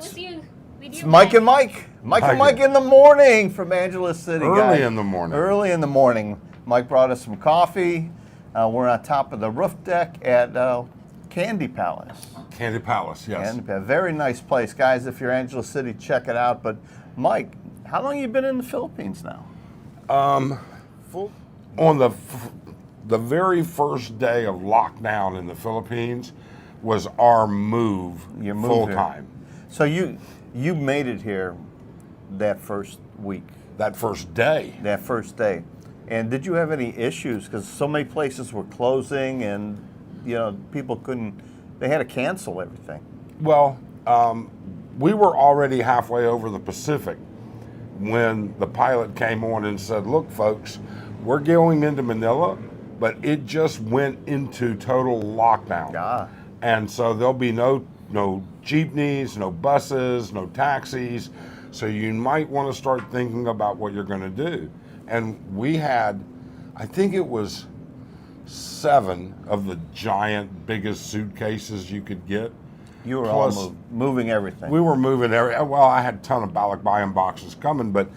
Who's you? It's Mike and Mike. Mike and Mike in the morning from Angeles City, guys. Early in the morning. Early in the morning. Mike brought us some coffee. We're on top of the roof deck at Candy Palace. Candy Palace, yes. Candy Palace. Very nice place, guys. If you're Angeles City, check it out. But Mike, how long have you been in the Philippines now? On the very first day of lockdown in the Philippines was our move full time. So you made it here that first week. That first day. That first day. And did you have any issues? Because so many places were closing and, you know, people couldn't, they had to cancel everything. Well, we were already halfway over the Pacific when the pilot came on and said, look, folks, we're going into Manila, but it just went into total lockdown. Yeah. And so there'll be no jeepneys, no buses, no taxis. So you might want to start thinking about what you're going to do. And we had, I think it was 7 of the giant, biggest suitcases you could get. You were all moving everything. We were moving everything. Well, I had a ton of balikbayan boxes coming, but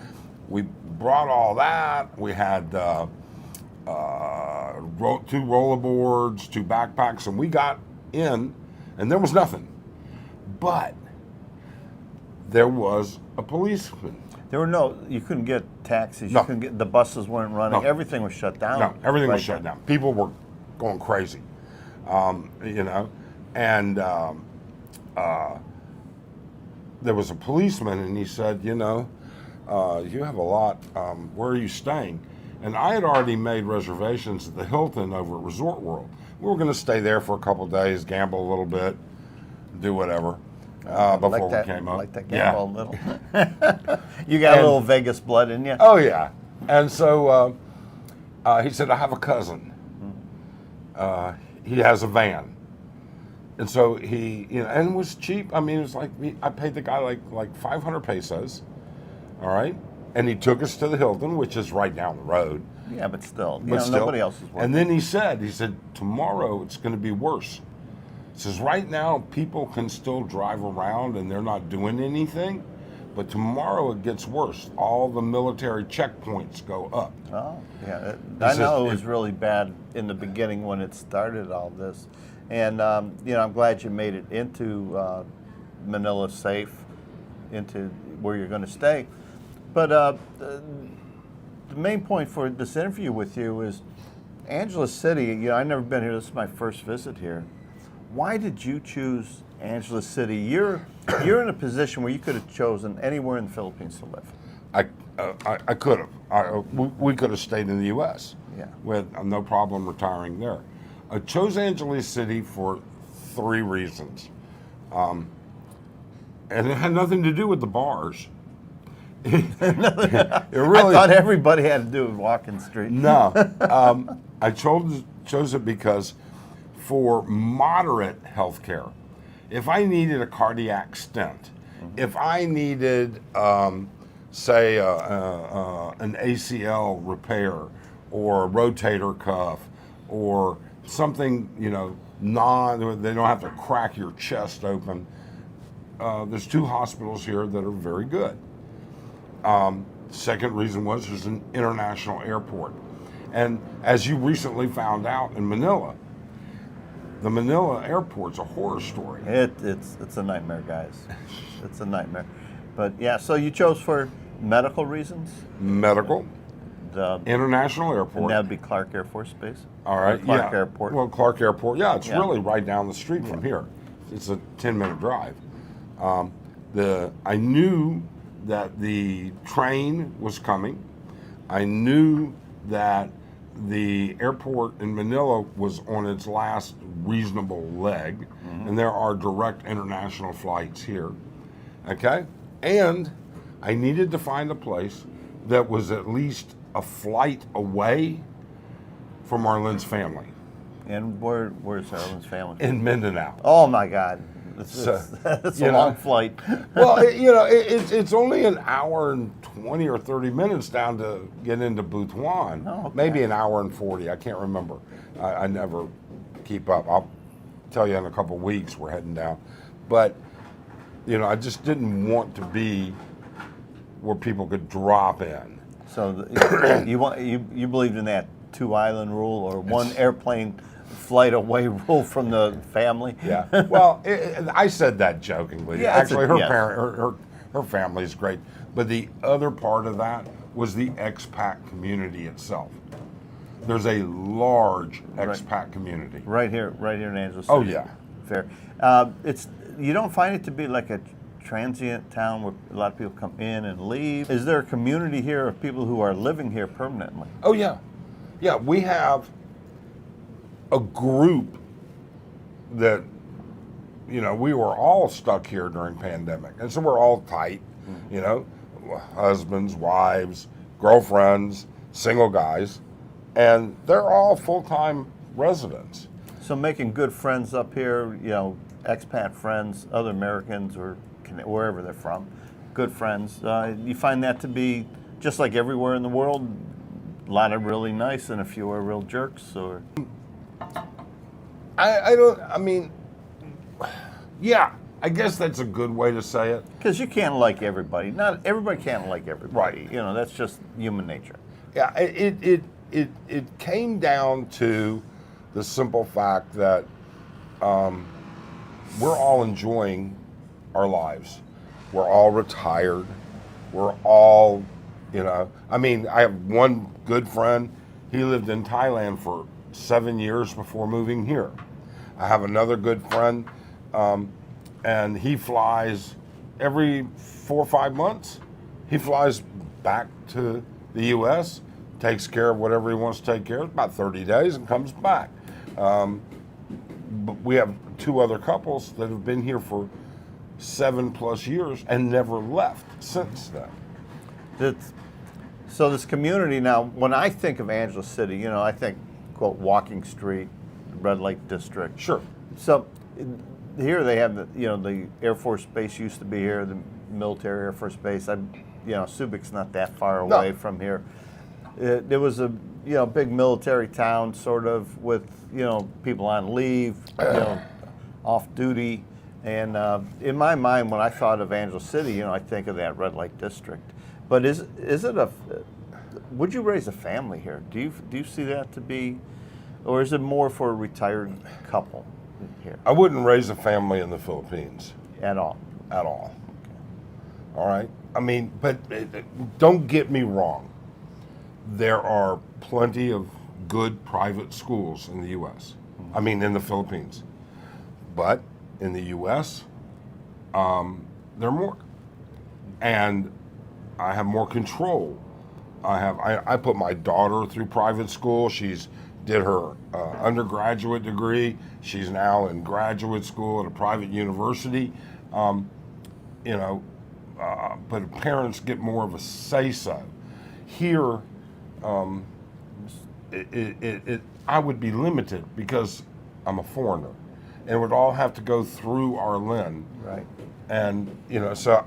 we brought all that. We had 2 rollerboards, 2 backpacks, and we got in, and there was nothing. But there was a policeman. There were you couldn't get taxis. No. You couldn't get, the buses weren't running. No. Everything was shut down. No, everything was shut down. People were going crazy, you know, and there was a policeman, and he said, you know, you have a lot, where are you staying? And I had already made reservations at the Hilton over at Resort World. We were going to stay there for a couple of days, gamble a little bit, do whatever. Before we came up. Like that gamble a little. You got a little Vegas blood in you? Oh, yeah. And so he said, I have a cousin. He has a van. And so he, you know, and it was cheap. I mean, it was like, I paid the guy like 500 pesos, all right? And he took us to the Hilton, which is right down the road. Yeah, but still, nobody else is working. And then he said, tomorrow it's going to be worse. He says, right now people can still drive around and they're not doing anything, but tomorrow it gets worse. All the military checkpoints go up. Oh, yeah. I know it was really bad in the beginning when it started all this. And, you know, I'm glad you made it into Manila safe, into where you're going to stay. But the main point for this interview with you is Angeles City. You know, I've never been here. This is my first visit here. Why did you choose Angeles City? You're in a position where you could have chosen anywhere in the Philippines to live. I could have. We could have stayed in the U.S. Yeah. With no problem retiring there. I chose Angeles City for 3 reasons. And it had nothing to do with the bars. It really, I thought everybody had to do with walking the street. No. I chose it because for moderate health care, if I needed a cardiac stent, if I needed, say, an ACL repair or a rotator cuff or something, you know, they don't have to crack your chest open. There's 2 hospitals here that are very good. Second reason was there's an international airport. And as you recently found out in Manila, the Manila airport's a horror story. It's a nightmare, guys. It's a nightmare. But yeah, so you chose for medical reasons? Medical. The international airport. And that would be Clark Air Force Base? All right, Clark Airport. Well, Clark Airport, yeah, it's really right down the street from here. It's a 10-minute drive. I knew that the train was coming. I knew that the airport in Manila was on its last reasonable leg, and there are direct international flights here, okay? And I needed to find a place that was at least a flight away from Arlen's family. And where's Arlen's family? In Mindanao. Oh my God. It's a long flight. Well, you know, it's only an hour and 20 or 30 minutes down to get into Butuan. Oh, okay. Maybe an hour and 40. I can't remember. I never keep up. I'll tell you in a couple weeks we're heading down. But You know, I just didn't want to be where people could drop in. So you believed in that 2-island rule or one airplane flight away rule from the family? Yeah. Well, I said that jokingly. Yeah, Actually, yes. her family is great, but the other part of that was the expat community itself. There's a large expat community Right here in Angeles City. Oh, yeah. Fair. You don't find it to be like a transient town where a lot of people come in and leave? Is there a community here of people who are living here permanently? Oh, yeah. Yeah, we have a group that, you know, we were all stuck here during pandemic. And so we're all tight, you know, husbands, wives, girlfriends, single guys, and they're all full-time residents. So making good friends up here, you know, expat friends, other Americans or wherever they're from, good friends. You find that to be just like everywhere in the world, a lot of really nice and a few are real jerks, or? Yeah, I guess that's a good way to say it. Because you can't like everybody. Not everybody can't like everybody. Right. You know, that's just human nature. Yeah, it came down to the simple fact that we're all enjoying our lives. We're all retired. We're all, you know, I mean, I have one good friend. He lived in Thailand for 7 years before moving here. I have another good friend, and he flies every 4 or 5 months. He flies back to the U.S., takes care of whatever he wants to take care of, about 30 days, and comes back. But we have 2 other couples that have been here for 7+ years and never left since then. So this community now, when I think of Angeles City, you know, I think, quote, walking street, red light district. Sure. So here they have the Air Force Base used to be here, the military Air Force Base. Subic's not that far away from here. There was a big military town, sort of, with people on leave, off duty, and in my mind, when I thought of Angeles City, I think of that red light district. But is it would you raise a family here? Do you see that to be, or is it more for a retired couple here? I wouldn't raise a family in the Philippines. At all? At all. All right? I mean, but don't get me wrong. There are plenty of good private schools in the U.S. I mean, in the Philippines. But in the U.S., there are more. And I have more control. I put my daughter through private school. She's did her undergraduate degree. She's now in graduate school at a private university. But parents get more of a say-so. Here, I would be limited because I'm a foreigner, and it would all have to go through our LIN. Right. And so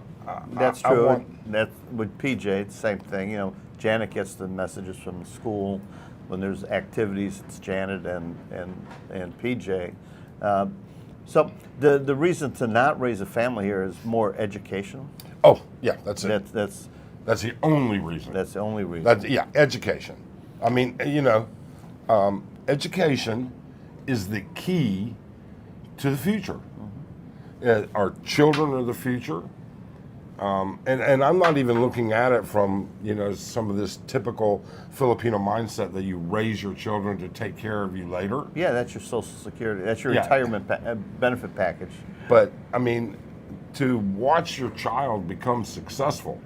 that's true. That's with PJ, it's the same thing. Janet gets the messages from the school when there's activities. It's Janet and PJ. So the reason to not raise a family here is more educational. Oh yeah, that's it. That's the only reason. That's the only reason. Education. I mean, education is the key to the future. Mm-hmm. Our children are the future. And I'm not even looking at it from, some of this typical Filipino mindset that you raise your children to take care of you later. Yeah, that's your Social Security. That's your retirement benefit package. But, I mean, to watch your child become successful,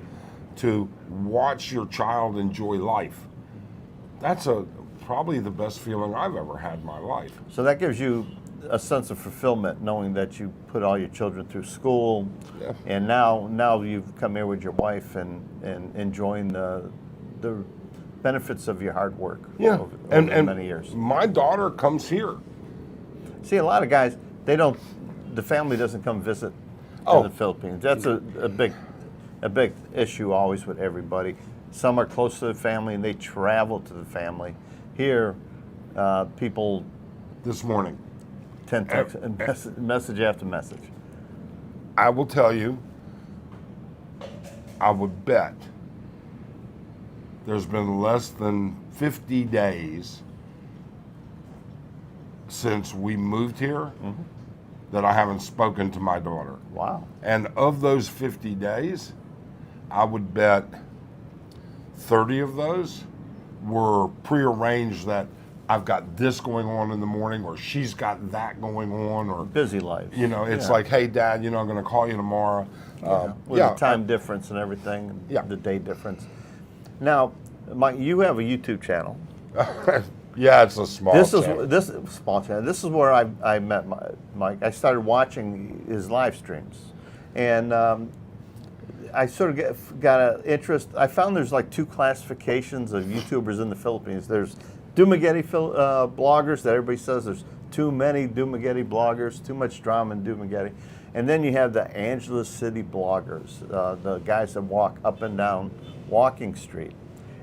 to watch your child enjoy life, that's probably the best feeling I've ever had in my life. So that gives you a sense of fulfillment, knowing that you put all your children through school, and now you've come here with your wife and enjoying the benefits of your hard work over many years. My daughter comes here. See, a lot of guys, the family doesn't come visit in the Philippines. That's a big issue always with everybody. Some are close to the family and they travel to the family. Here, people this morning. message after message. I will tell you, I would bet there's been less than 50 days since we moved here that I haven't spoken to my daughter. Wow. And of those 50 days, I would bet 30 of those were prearranged, that I've got this going on in the morning, or she's got that going on, or Busy life. you know, it's like, hey, Dad, you know, I'm going to call you tomorrow. With the time difference and everything, and the day difference. Now, Mike, you have a YouTube channel. Yeah, it's a small channel. This is small channel. This is where I met Mike. I started watching his live streams, and I sort of got an interest. I found there's like two classifications of YouTubers in the Philippines. There's Dumaguete bloggers that everybody says there's too many Dumaguete bloggers, too much drama in Dumaguete. And then you have the Angeles City bloggers, the guys that walk up and down Walking Street.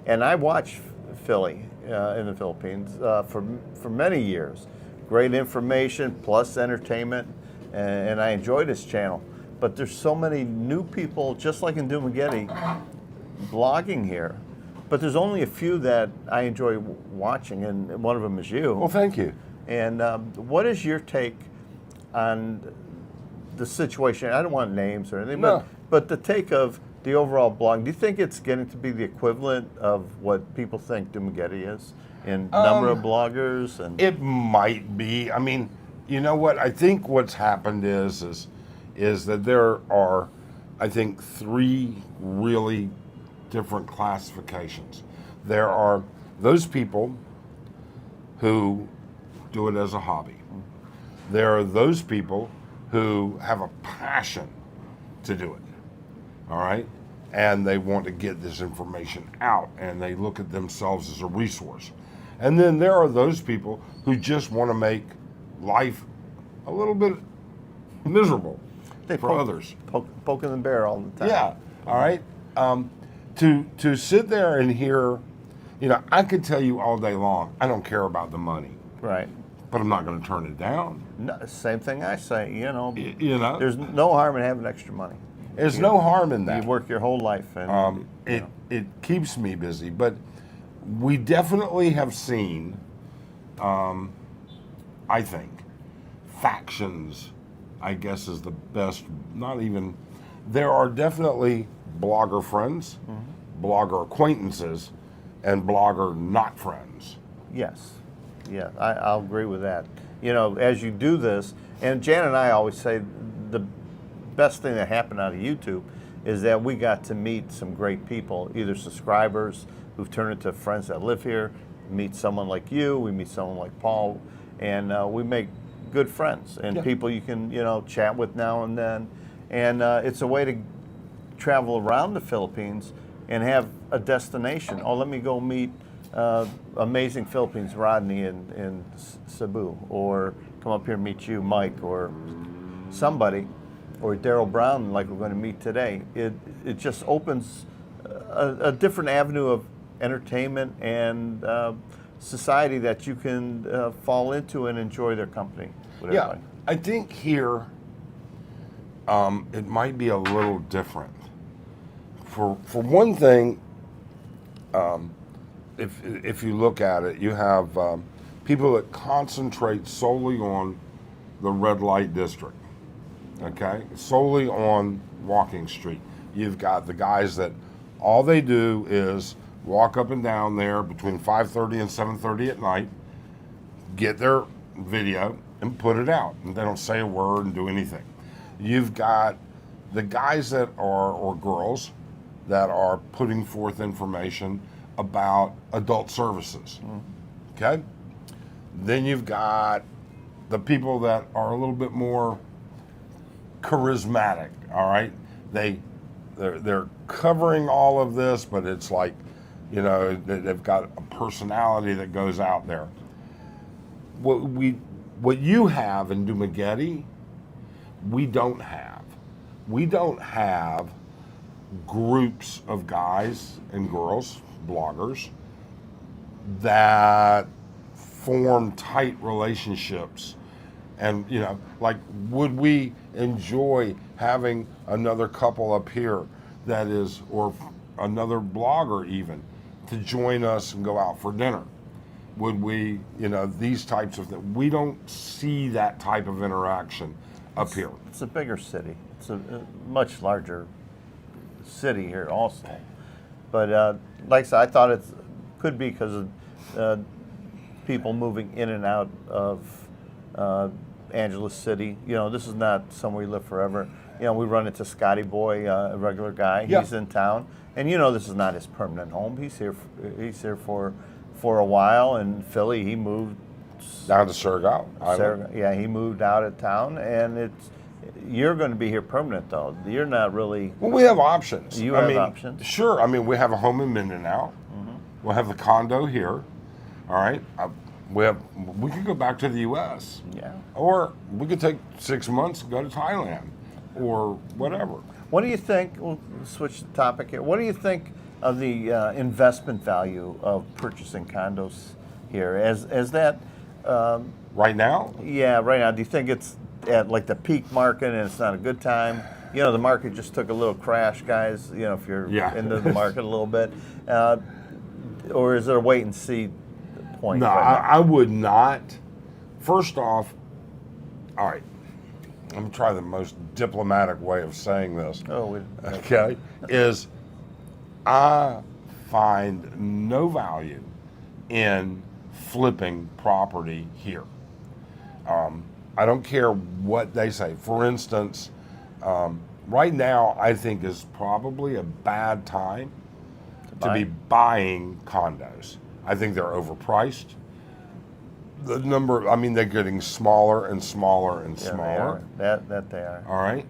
And I watched Philly in the Philippines for many years. Great information plus entertainment, and I enjoyed his channel. But there's so many new people, just like in Dumaguete, blogging here. But there's only a few that I enjoy watching, and one of them is you. Well, thank you. And what is your take on the situation? I don't want names or anything, but the take of the overall blog. Do you think it's getting to be the equivalent of what people think Dumaguete is in number of bloggers? And it might be. I mean, you know what? I think what's happened is that there are, I think, three really different classifications. There are those people who do it as a hobby. There are those people who have a passion to do it, all right? And they want to get this information out, and they look at themselves as a resource. And then there are those people who just want to make life a little bit miserable for others. Poking the bear all the time. Yeah, all right? To sit there and hear, you know, I could tell you all day long, I don't care about the money. Right. But I'm not going to turn it down. No, same thing I say, you know. You know, there's no harm in having extra money. There's no harm in that. You work your whole life, and it keeps me busy. But we definitely have seen, I think, factions, I guess is the best. Not even. There are definitely blogger friends, blogger acquaintances, and blogger not friends. Yes. Yeah, I'll agree with that. You know, as you do this, and Jan and I always say the best thing that happened out of YouTube is that we got to meet some great people, either subscribers who've turned into friends that live here, meet someone like you, we meet someone like Paul, and we make good friends and people you can, you know, chat with now and then. And it's a way to travel around the Philippines and have a destination. Oh, let me go meet amazing Philippines, Rodney in Cebu, or come up here and meet you, Mike, or somebody, or Daryl Brown, like we're going to meet today. It just opens a different avenue of entertainment and society that you can fall into and enjoy their company with everybody. I think here it might be a little different. For one thing, if you look at it, you have people that concentrate solely on the red light district, okay? Solely on Walking Street. You've got the guys that all they do is walk up and down there between 5:30 and 7:30 at night, get their video and put it out. And they don't say a word and do anything. You've got the guys that are, or girls, that are putting forth information about adult services, okay? Then you've got the people that are a little bit more charismatic, all right? They're covering all of this, but it's like, you know, they've got a personality that goes out there. What you have in Dumaguete, we don't have. We don't have groups of guys and girls, bloggers, that form tight relationships And, you know, like, would we enjoy having another couple up here that is, or another blogger even, to join us and go out for dinner? Would we, you know, these types of things? We don't see that type of interaction up here. It's a bigger city. It's a much larger city here also. But like I said, I thought it could be because of people moving in and out of Angeles City. You know, this is not somewhere you live forever. You know, we run into Scotty Boy, a regular guy. Yeah. He's in town, and you know, this is not his permanent home. He's here for a while. In Philly, he moved Down to Surigao. Yeah, he moved out of town, and you're going to be here permanent though. You're not really. Well, we have options. You have options. Sure. I mean, we have a home in Mindanao. Mm-hmm. We'll have the condo here. All right. We could go back to the U.S. Yeah. Or we could take 6 months and go to Thailand, or whatever. What do you think? We'll switch the topic here. What do you think of the investment value of purchasing condos here? As that. Right now? Yeah, right now. Do you think it's at like the peak market and it's not a good time? You know, the market just took a little crash, guys. You know, if you're into the market a little bit, or is it a wait and see point? No, I would not. First off, all right, I'm going to try the most diplomatic way of saying this. Okay, is I find no value in flipping property here. I don't care what they say. For instance, right now I think is probably a bad time to be buying condos. I think they're overpriced. The number, I mean, they're getting smaller and smaller and smaller. That they are. All right.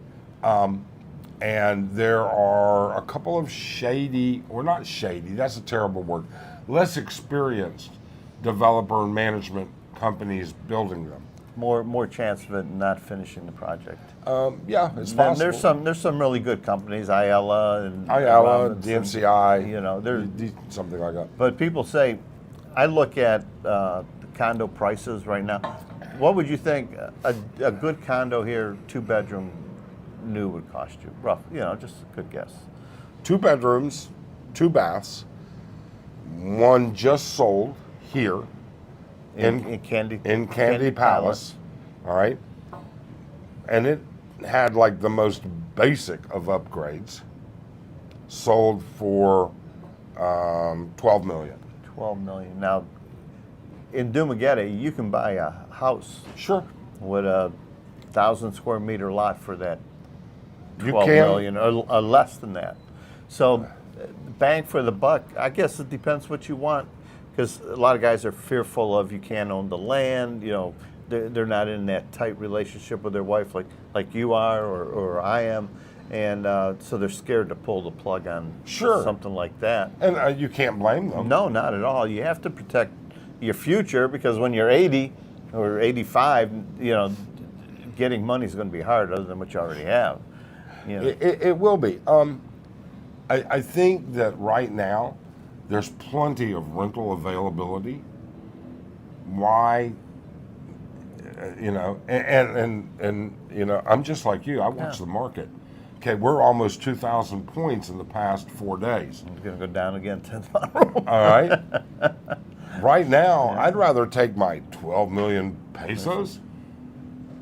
And there are a couple of shady, or not shady, that's a terrible word, less experienced developer and management companies building them. More chance of it not finishing the project. Yeah, it's possible. There's some really good companies, Ayala, DMCI. You know, there's something like that. But people say, I look at the condo prices right now. What would you think a good condo here, 2-bedroom, new would cost you? Rough, you know, just a good guess. 2 bedrooms, 2 baths. One just sold here. In Candy Palace, all right, and it had like the most basic of upgrades. Sold for $12 million. $12 million. Now, in Dumaguete, you can buy a house. Sure. With a 1,000 square meter lot for that $12 million, or less than that. So, bang for the buck. I guess it depends what you want. Because a lot of guys are fearful of you can't own the land, you know, they're not in that tight relationship with their wife like you are or I am, and so they're scared to pull the plug on something like that. And you can't blame them. No, not at all. You have to protect your future, because when you're 80 or 85, you know, getting money is going to be hard other than what you already have. You know. It will be. I think that right now, there's plenty of rental availability. Why, you know, and you know, I'm just like you. I watch the market. Okay, we're almost 2,000 points in the past 4 days. It's going to go down again tomorrow. All right. Right now, I'd rather take my 12 million pesos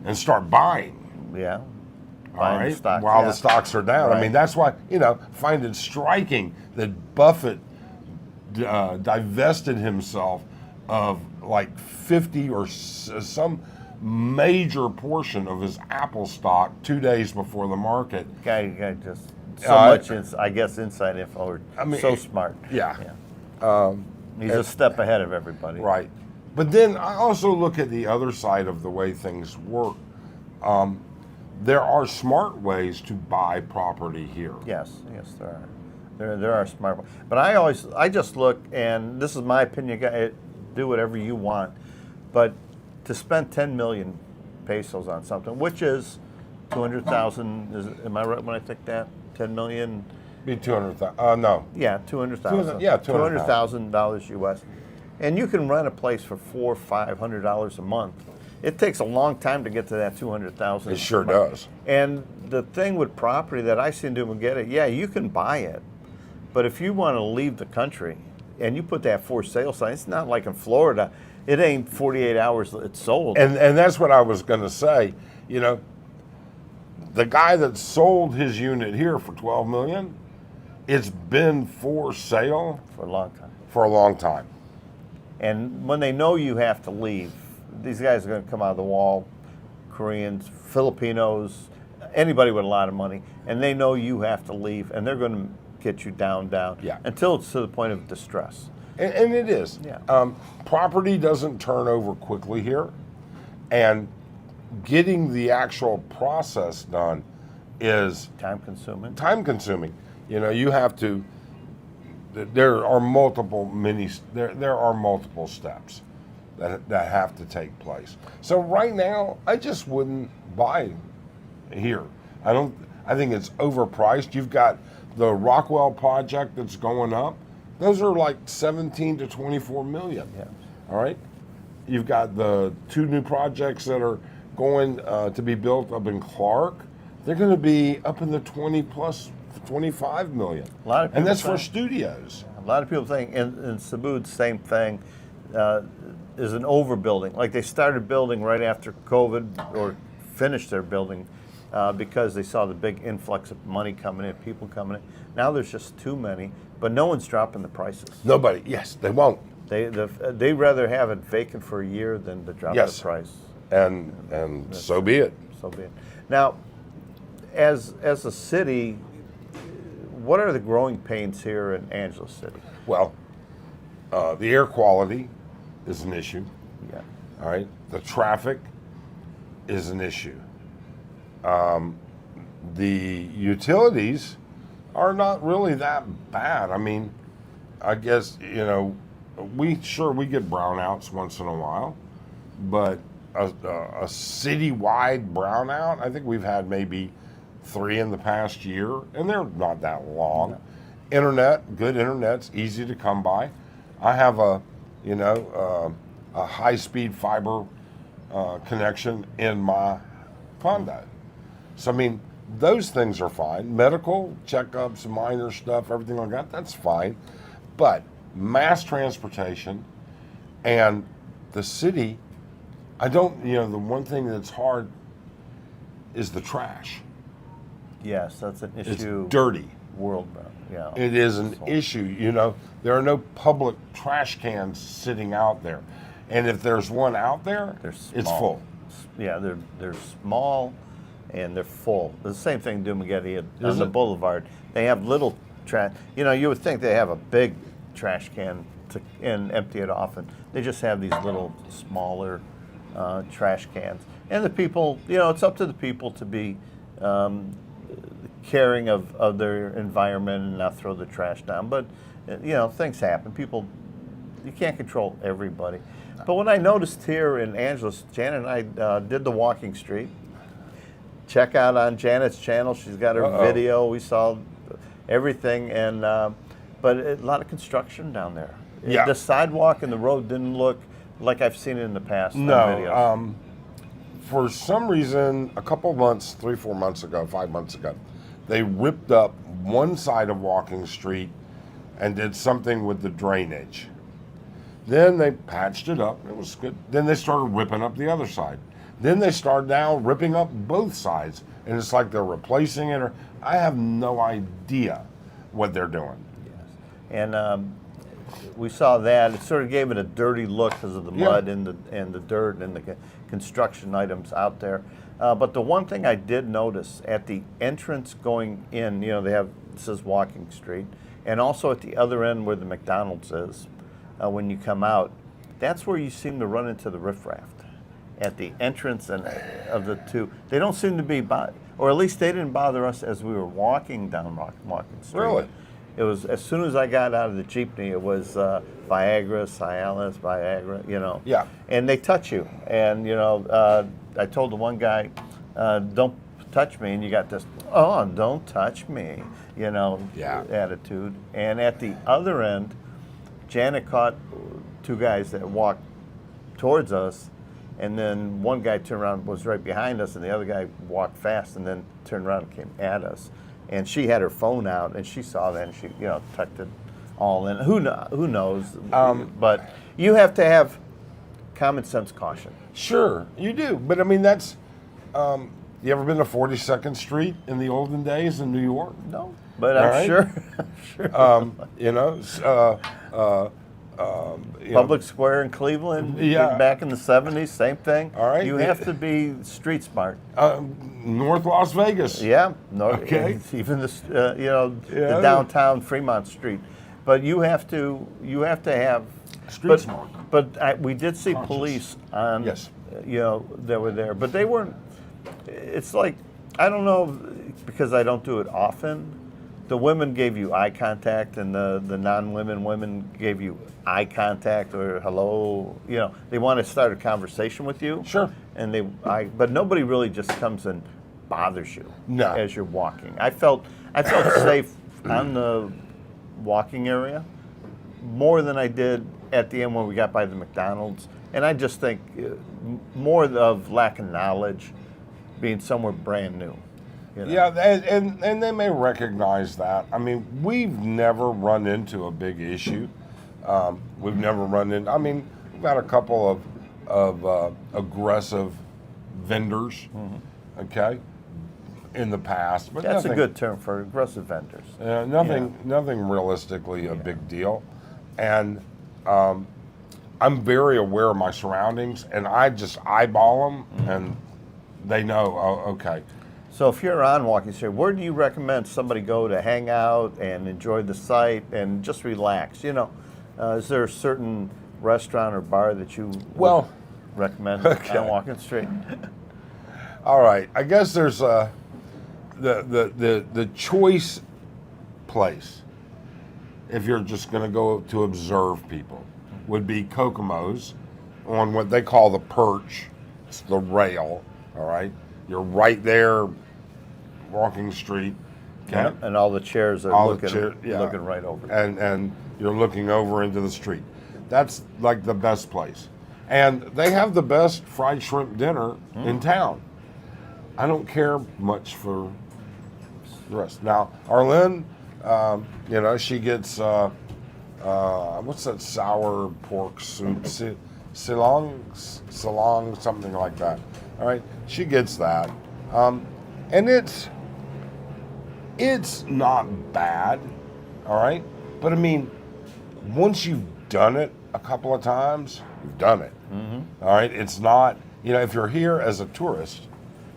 and start buying. Yeah. All right. Stocks, while the stocks are down. Right. I mean, that's why, you know, find it striking that Buffett divested himself of like 50 or some major portion of his Apple stock 2 days before the market. Guy just so much, I guess, inside info. Or I mean, so smart. Yeah. He's a step ahead of everybody. Right. But then I also look at the other side of the way things work. There are smart ways to buy property here. Yes, there are. There are smart ones. But I just look, and this is my opinion, do whatever you want, but to spend 10 million pesos on something, which is 200,000, am I right when I think that? 10 million? Be 200,000, no. Yeah, 200,000. Yeah, $200,000 US. And you can rent a place for $400 or $500 a month. it takes a long time to get to that 200,000. It sure does. And the thing with property that I seen them get it, yeah, you can buy it, but if you want to leave the country and you put that for sale sign, it's not like in Florida. It ain't 48 hours it's sold. And that's what I was going to say. You know, the guy that sold his unit here for $12 million, it's been for sale for a long time. For a long time. And when they know you have to leave, these guys are going to come out of the wall. Koreans, Filipinos, anybody with a lot of money, and they know you have to leave, and they're going to get you down, Yeah. until it's to the point of distress. And it is. Yeah. Property doesn't turn over quickly here, and getting the actual process done is Time consuming. time consuming. You know, you have to. There are multiple there are multiple steps that have to take place. So right now, I just wouldn't buy here. I think it's overpriced. You've got the Rockwell project that's going up. Those are like 17 to 24 million. Yeah. All right. You've got the 2 new projects that are going to be built up in Clark. They're going to be up in the 20 plus 25 million. A lot of people and that's think, for studios. A lot of people think in Cebu, same thing, is an overbuilding. Like they started building right after COVID or finished their building because they saw the big influx of money coming in, people coming in. Now there's just too many, but no one's dropping the prices. Nobody. Yes, they won't. They rather have it vacant for a year than to drop the price. And so be it. So be it. Now, as a city, what are the growing pains here in Angeles City? Well, the air quality is an issue. Yeah. All right. The traffic is an issue. The utilities are not really that bad. I mean, I guess, you know, we get brownouts once in a while, but a citywide brownout, I think we've had maybe 3 in the past year, and they're not that long. No. Internet, good internet's easy to come by. I have a high-speed fiber connection in my condo. So, I mean, those things are fine. Medical checkups, minor stuff, everything like that, that's fine. But mass transportation and the city, the one thing that's hard is the trash. Yes, that's an issue. It's dirty. World, yeah. It is an issue. You know, there are no public trash cans sitting out there, and if there's one out there, it's full. Yeah, they're small, and they're full. The same thing Dumaguete on the boulevard. They have little trash. You know, you would think they have a big trash can and empty it off, and they just have these little smaller trash cans. And the people, you know, it's up to the people to be caring of their environment and not throw the trash down. But, you know, things happen. People, you can't control everybody. But what I noticed here in Angeles, Janet and I did the walking street. Check out on Janet's channel. She's got her video. We saw everything. And but a lot of construction down there. Yeah. The sidewalk and the road didn't look like I've seen it in the past. No. For some reason, a couple months, 3-4 months ago, 5 months ago, they ripped up one side of Walking Street and did something with the drainage. Then they patched it up. It was good. Then they started ripping up the other side. Then they started now ripping up both sides. And it's like they're replacing it. Or I have no idea what they're doing. Yes. And we saw that. It sort of gave it a dirty look because of the mud and the dirt and the construction items out there. But the one thing I did notice at the entrance going in, you know, it says Walking Street, and also at the other end where the McDonald's is, when you come out, that's where you seem to run into the riffraff. At the entrance and of the two, they don't seem to be, or at least they didn't bother us as we were walking down Walking Street. Really? It was as soon as I got out of the jeepney, it was Viagra, Cialis, Viagra, you know. Yeah. And they touch you, and you know, I told the one guy, "Don't touch me," and you got this, "Oh, don't touch me," you know, attitude. And at the other end, Janet caught 2 guys that walked towards us, And then one guy turned around, was right behind us, and the other guy walked fast and then turned around and came at us. And she had her phone out, and she saw that, and she, tucked it all in. Who knows? But you have to have common sense caution. Sure, you do. But I mean, that's. You ever been to 42nd Street in the olden days in New York? No, but I'm sure. Public Square in Cleveland, back in the 70s, same thing. All right. You have to be street smart. North Las Vegas. Yeah. Okay. Even the downtown Fremont Street, but you have to have Street smart. But we did see police on. Yes. That were there, but they weren't. It's like, I don't know, because I don't do it often. The women gave you eye contact, and the women gave you eye contact or hello. They want to start a conversation with you. Sure. And but nobody really just comes and bothers you as you're walking. I felt safe on the walking area more than I did at the end when we got by the McDonald's. And I just think more of lack of knowledge, being somewhere brand new. Yeah, and they may recognize that. I mean, we've never run into a big issue. We've never run into. I mean, we've got a couple of aggressive vendors, okay, in the past. But that's a good term for aggressive vendors. Nothing realistically a big deal, and I'm very aware of my surroundings, and I just eyeball them, and they know. Oh, okay. So if you're on Walking Street, where do you recommend somebody go to hang out and enjoy the site and just relax? Is there a certain restaurant or bar that you would recommend on Walking Street? All right, I guess there's the choice place. If you're just going to go to observe people, would be Kokomo's on what they call the perch. It's the rail. All right, you're right there, Walking Street. Okay, and all the chairs are looking right over. And you're looking over into the street. That's like the best place. And they have the best fried shrimp dinner in town. I don't care much for the rest. Now, Arlene, she gets, what's that sour pork soup? Silong, something like that. All right, she gets that. And it's not bad, all right? But I mean, once you've done it a couple of times, you've done it. All right, it's not, if you're here as a tourist,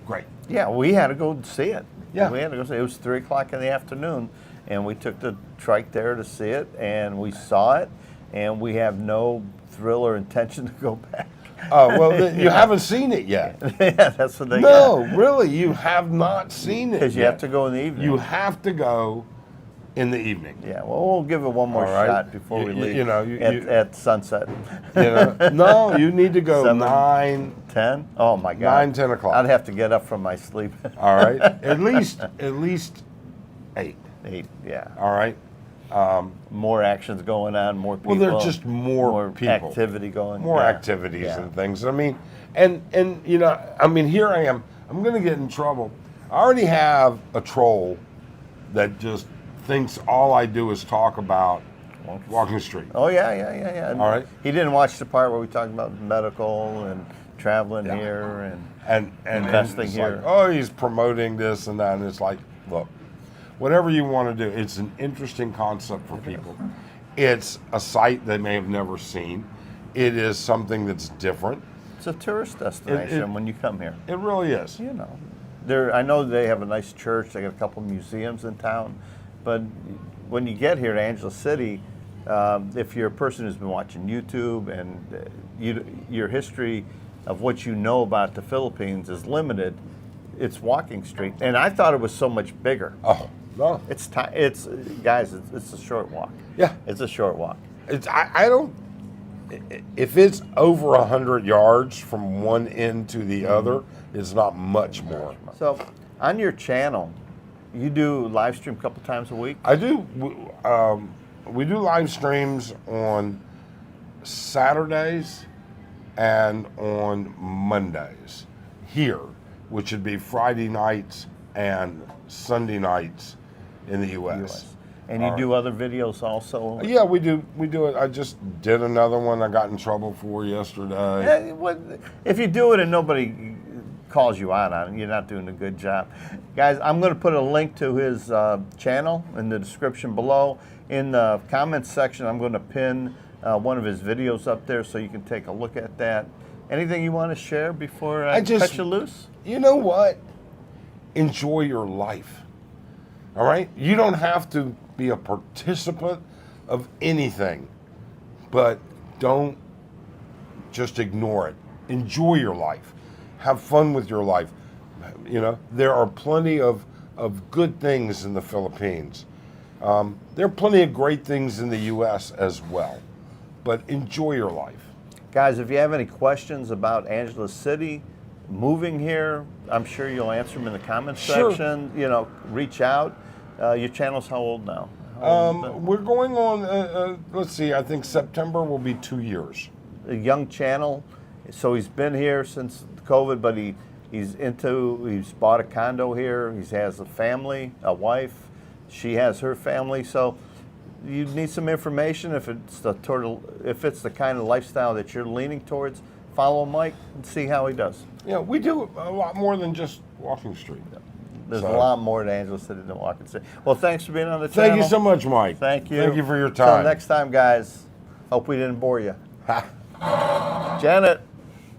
great. Yeah, we had to go see it. Yeah. We had to go see it. It was 3 o'clock in the afternoon, and we took the trike there to see it, and we saw it, and we have no thrill or intention to go back. Oh, well, you haven't seen it yet. Yeah, that's what they No, really, you have not seen it because you have to go in the evening. You have to go in the evening. Yeah, well, we'll give it one more shot before we leave at sunset. No, you need to go 7, 10? Oh, my God. 9, 10 o'clock. I'd have to get up from my sleep. All right, at least 8. 8, yeah. All right. More actions going on, more people. Well, there's just more people. Activity going. More activities and things. I mean, and here I am. I'm going to get in trouble. I already have a troll that just thinks all I do is talk about Walking the Street. Oh, yeah. All right. He didn't watch the part where we talked about medical and traveling here and investing here. Like, he's promoting this and that. And it's like, look, whatever you want to do, it's an interesting concept for people. It's a site they may have never seen. It is something that's different. It's a tourist destination when you come here. It really is. I know they have a nice church. They got a couple museums in town. But when you get here to Angela City, if you're a person who's been watching YouTube and your history of what you know about the Philippines is limited, it's Walking Street. And I thought it was so much bigger. Oh, no. It's a short walk. Yeah. It's a short walk. I don't, if it's over 100 yards from one end to the other, it's not much more. So on your channel, you do live stream a couple times a week? I do. We do live streams on Saturdays and on Mondays here, which would be Friday nights and Sunday nights in the U.S. And you do other videos also? Yeah, we do it. I just did another one I got in trouble for yesterday. If you do it and nobody calls you out on it, you're not doing a good job. Guys, I'm going to put a link to his channel in the description below. In the comments section, I'm going to pin one of his videos up there so you can take a look at that. Anything you want to share before I cut you loose? You know what? Enjoy your life. All right? You don't have to be a participant of anything, but don't just ignore it. Enjoy your life. Have fun with your life. You know, there are plenty of good things in the Philippines. There are plenty of great things in the U.S. as well, but enjoy your life. Guys, if you have any questions about Angeles City, moving here, I'm sure you'll answer them in the comments section. You know, reach out. Your channel's how old now? We're going on, let's see, I think September will be 2 years. A young channel, so he's been here since COVID, but he's bought a condo here. He has a family, a wife. She has her family. So you need some information if it's the kind of lifestyle that you're leaning towards. Follow Mike and see how he does. Yeah, we do a lot more than just walking street. There's a lot more to Angeles City than walking street. Well, thanks for being on the channel. Thank you so much, Mike. Thank you. Thank you for your time. Until next time, guys. Hope we didn't bore you. Janet.